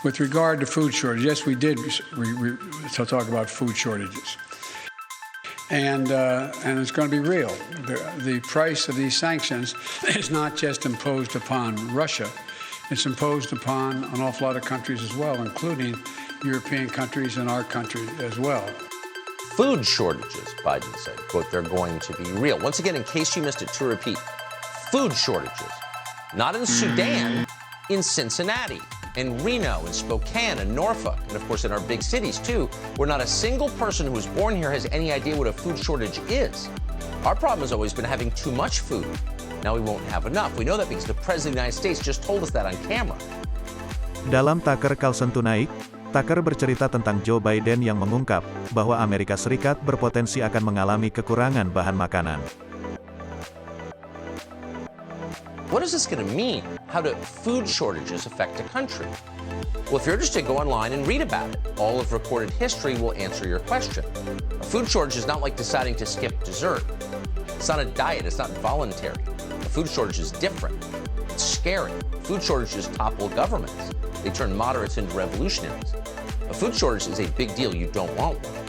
With regard to food shortage, yes, we did talk about food shortages. And it's going to be real. The price of these sanctions is not just imposed upon Russia. It's imposed upon an awful lot of countries as well, including European countries and our country as well. Food shortages, Biden said, quote, they're going to be real. Once again, in case you missed it, to repeat, food shortages. Not in Sudan, in Cincinnati, in Reno, in Spokane, in Norfolk, and of course in our big cities too, where not a single person who was born here has any idea what a food shortage is. Our problem has always been having too much food. Now we won't have enough. We know that because the President of the United States just told us that on camera. Dalam Tucker Carlson Tonight, Tucker bercerita tentang Joe Biden yang mengungkap bahwa Amerika Serikat berpotensi akan mengalami kekurangan bahan makanan. What is this going to mean? How do food shortages affect a country? Well, if you're interested, go online and read about it. All of recorded history will answer your question. A food shortage is not like deciding to skip dessert. It's not a diet. It's not voluntary. A food shortage is different. It's scary. Food shortages topple governments. They turn moderates into revolutionaries. A food shortage is a big deal. You don't want one.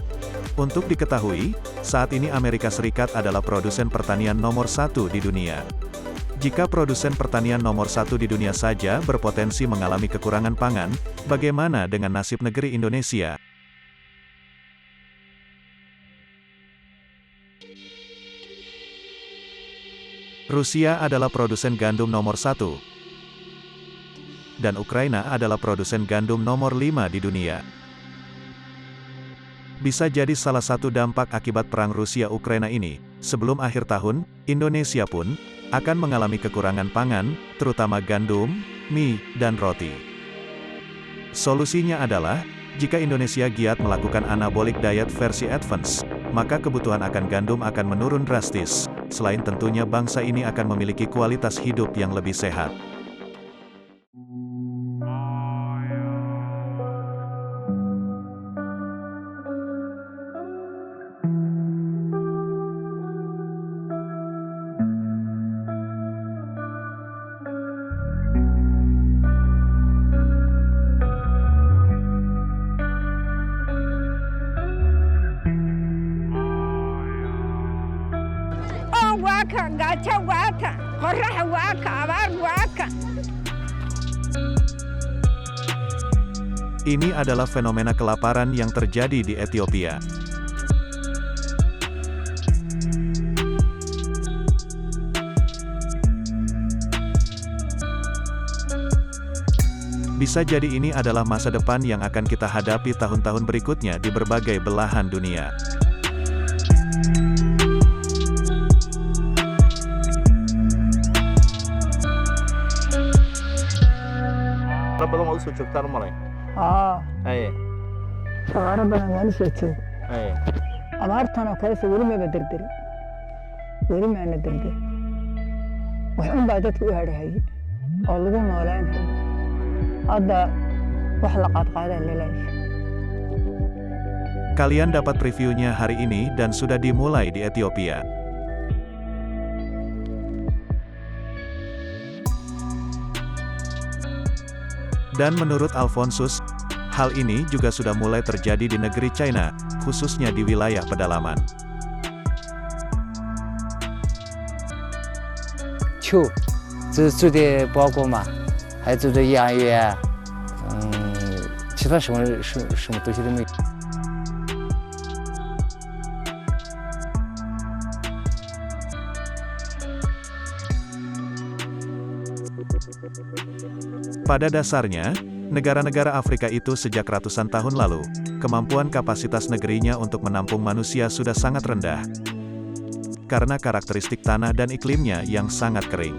Untuk diketahui, saat ini Amerika Serikat adalah produsen pertanian nomor 1 di dunia. Jika produsen pertanian nomor 1 di dunia saja berpotensi mengalami kekurangan pangan, bagaimana dengan nasib negeri Indonesia? Rusia adalah produsen gandum nomor 1. Dan Ukraina adalah produsen gandum nomor 5 di dunia. Bisa jadi salah satu dampak akibat perang Rusia-Ukraina ini, sebelum akhir tahun, Indonesia pun akan mengalami kekurangan pangan, terutama gandum, mie, dan roti. Solusinya adalah, jika Indonesia giat melakukan anabolic diet versi advance, maka kebutuhan akan gandum akan menurun drastis. Selain tentunya bangsa ini akan memiliki kualitas hidup yang lebih sehat. Gacha waka, qorrax waka, abaar waka. Ini adalah fenomena kelaparan yang terjadi di Ethiopia. Bisa jadi ini adalah masa depan yang akan kita hadapi tahun-tahun berikutnya di berbagai belahan dunia. badan waa usoo joogtaan u malay haye faqaaro badan waan usoo joog haye abaartan oo kale weli ma dardari weli ma ana dardari wax un baa dadku u hadhayay oo lagu noolaan hadda wax la qaadqaadan leeyahay. Kalian dapat previewnya hari ini dan sudah dimulai di Ethiopia. Dan menurut Alfonsus, hal ini juga sudah mulai terjadi di negeri China, khususnya di wilayah pedalaman. Qiu, 这做的包裹嘛，还做的养鱼，其他什么东西都没有。 Pada dasarnya, negara-negara Afrika itu sejak ratusan tahun lalu, kemampuan kapasitas negerinya untuk menampung manusia sudah sangat rendah. Karena karakteristik tanah dan iklimnya yang sangat kering.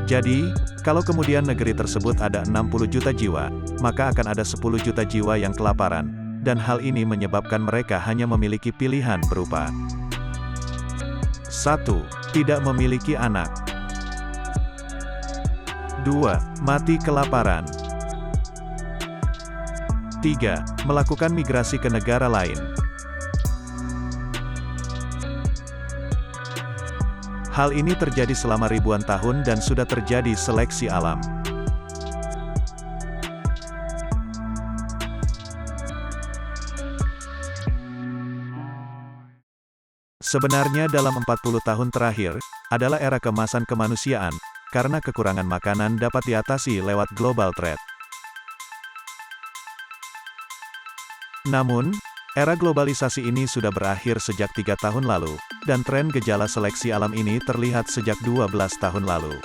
Jadi, kalau kemudian negeri tersebut ada 60 juta jiwa, maka akan ada 10 juta jiwa yang kelaparan, dan hal ini menyebabkan mereka hanya memiliki pilihan berupa 1. Tidak memiliki anak. 2. Mati kelaparan. 3. Melakukan migrasi ke negara lain. Hal ini terjadi selama ribuan tahun dan sudah terjadi seleksi alam. Sebenarnya dalam 40 tahun terakhir, adalah era kemasan kemanusiaan, karena kekurangan makanan dapat diatasi lewat global trade. Namun, era globalisasi ini sudah berakhir sejak 3 tahun lalu, dan tren gejala seleksi alam ini terlihat sejak 12 tahun lalu.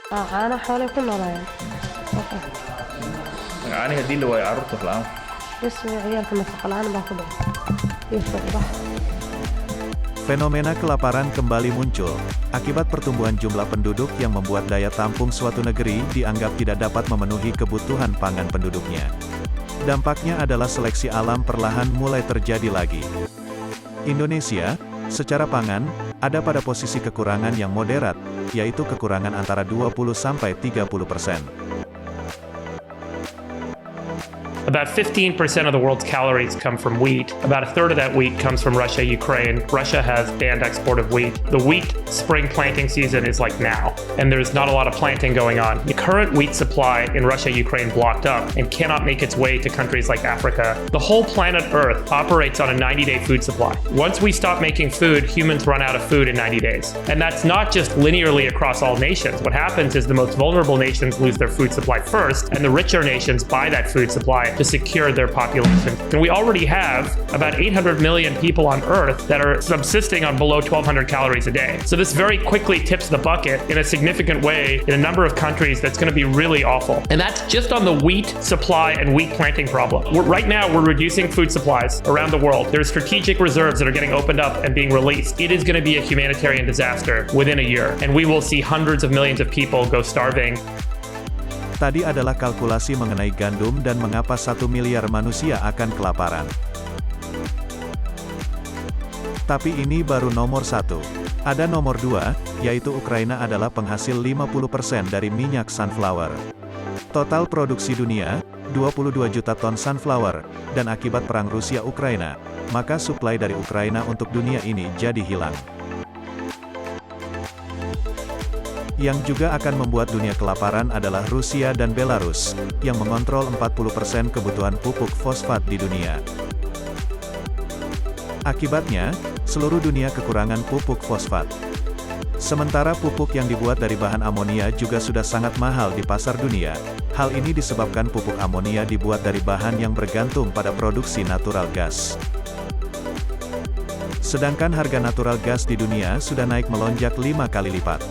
أنا حوالي كل ورايا يعني هدي اللي هو عرضته في العام بس عيال في المنطقة الآن باخذهم يفتح بحر. Fenomena kelaparan kembali muncul, akibat pertumbuhan jumlah penduduk yang membuat daya tampung suatu negeri dianggap tidak dapat memenuhi kebutuhan pangan penduduknya. Dampaknya adalah seleksi alam perlahan mulai terjadi lagi. Indonesia, secara pangan, ada pada posisi kekurangan yang moderat, yaitu kekurangan antara 20–30%. About 15% of the world's calories come from wheat. About a third of that wheat comes from Russia, Ukraine. Russia has banned export of wheat. The wheat spring planting season is like now, and there's not a lot of planting going on. The current wheat supply in Russia, Ukraine blocked up and cannot make its way to countries like Africa. The whole planet Earth operates on a 90-day food supply. Once we stop making food, humans run out of food in 90 days. And that's not just linearly across all nations. What happens is the most vulnerable nations lose their food supply first, and the richer nations buy that food supply to secure their population. And we already have about 800 million people on Earth that are subsisting on below 1,200 calories a day. So this very quickly tips the bucket in a significant way in a number of countries that's going to be really awful. And that's just on the wheat supply and wheat planting problem. Right now, we're reducing food supplies around the world. There's strategic reserves that are getting opened up and being released. It is going to be a humanitarian disaster within a year. And we will see hundreds of millions of people go starving. Tadi adalah kalkulasi mengenai gandum dan mengapa 1 miliar manusia akan kelaparan. Tapi ini baru nomor 1. Ada nomor 2, yaitu Ukraina adalah penghasil 50% dari minyak sunflower. Total produksi dunia, 22 juta ton sunflower, dan akibat perang Rusia-Ukraina, maka suplai dari Ukraina untuk dunia ini jadi hilang. Yang juga akan membuat dunia kelaparan adalah Rusia dan Belarus, yang mengontrol 40% kebutuhan pupuk fosfat di dunia. Akibatnya, seluruh dunia kekurangan pupuk fosfat. Sementara pupuk yang dibuat dari bahan amonia juga sudah sangat mahal di pasar dunia. Hal ini disebabkan pupuk amonia dibuat dari bahan yang bergantung pada produksi natural gas. Sedangkan harga natural gas di dunia sudah naik melonjak 5 kali lipat.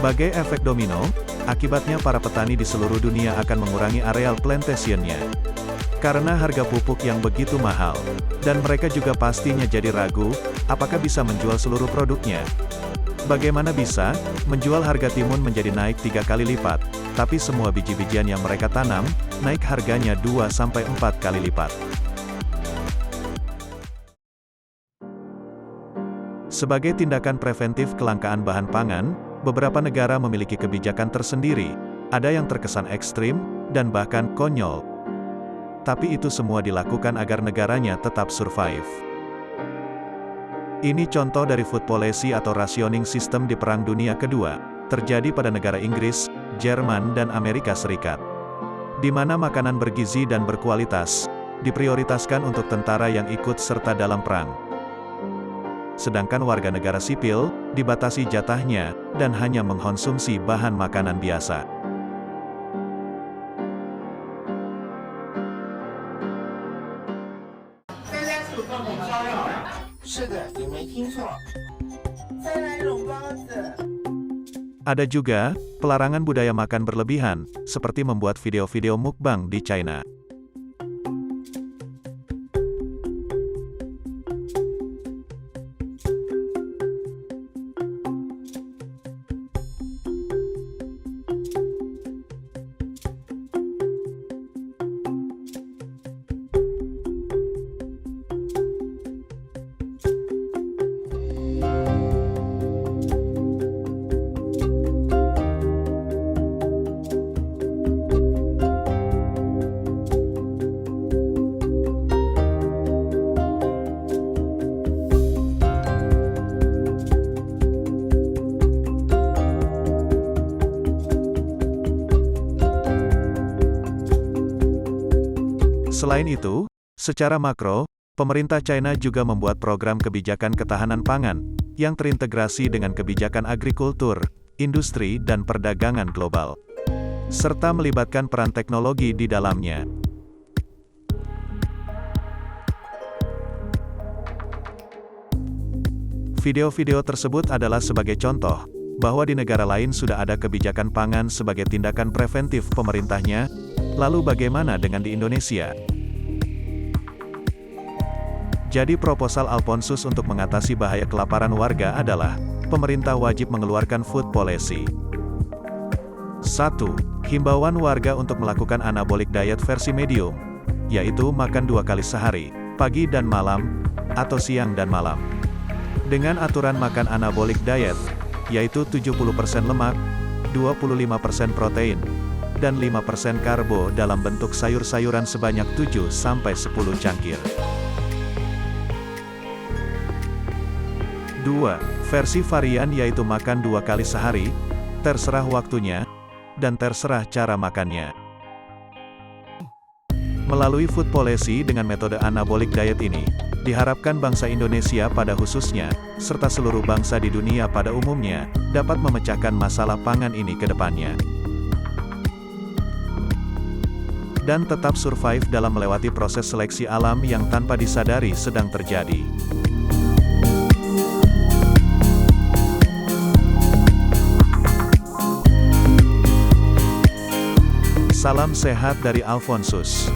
Sebagai efek domino, akibatnya para petani di seluruh dunia akan mengurangi areal plantationnya. Karena harga pupuk yang begitu mahal, dan mereka juga pastinya jadi ragu, apakah bisa menjual seluruh produknya. Bagaimana bisa, menjual harga timun menjadi naik 3 kali lipat, tapi semua biji-bijian yang mereka tanam, naik harganya 2–4 kali lipat. Sebagai tindakan preventif kelangkaan bahan pangan, beberapa negara memiliki kebijakan tersendiri, ada yang terkesan ekstrim, dan bahkan konyol. Tapi itu semua dilakukan agar negaranya tetap survive. Ini contoh dari food policy atau rationing system di Perang Dunia Kedua, terjadi pada negara Inggris, Jerman dan Amerika Serikat. Di mana makanan bergizi dan berkualitas, diprioritaskan untuk tentara yang ikut serta dalam perang. Sedangkan warga negara sipil, dibatasi jatahnya, dan hanya mengkonsumsi bahan makanan biasa. Ada juga, pelarangan budaya makan berlebihan, seperti membuat video-video mukbang di China. Selain itu, secara makro, pemerintah China juga membuat program kebijakan ketahanan pangan yang terintegrasi dengan kebijakan agrikultur, industri, dan perdagangan global, serta melibatkan peran teknologi di dalamnya. Video-video tersebut adalah sebagai contoh bahwa di negara lain sudah ada kebijakan pangan sebagai tindakan preventif pemerintahnya. Lalu bagaimana dengan di Indonesia? Jadi proposal Alfonsus untuk mengatasi bahaya kelaparan warga adalah, pemerintah wajib mengeluarkan food policy. 1. Himbauan warga untuk melakukan anabolic diet versi medium, yaitu makan 2 kali sehari, pagi dan malam, atau siang dan malam. Dengan aturan makan anabolic diet, yaitu 70% lemak, 25% protein, dan 5% karbo dalam bentuk sayur-sayuran sebanyak 7-10 cangkir. 2. Versi varian yaitu makan 2 kali sehari, terserah waktunya, dan terserah cara makannya. Melalui food policy dengan metode anabolic diet ini, diharapkan bangsa Indonesia pada khususnya, serta seluruh bangsa di dunia pada umumnya, dapat memecahkan masalah pangan ini ke depannya. Dan tetap survive dalam melewati proses seleksi alam yang tanpa disadari sedang terjadi. Salam sehat dari Alfonsus.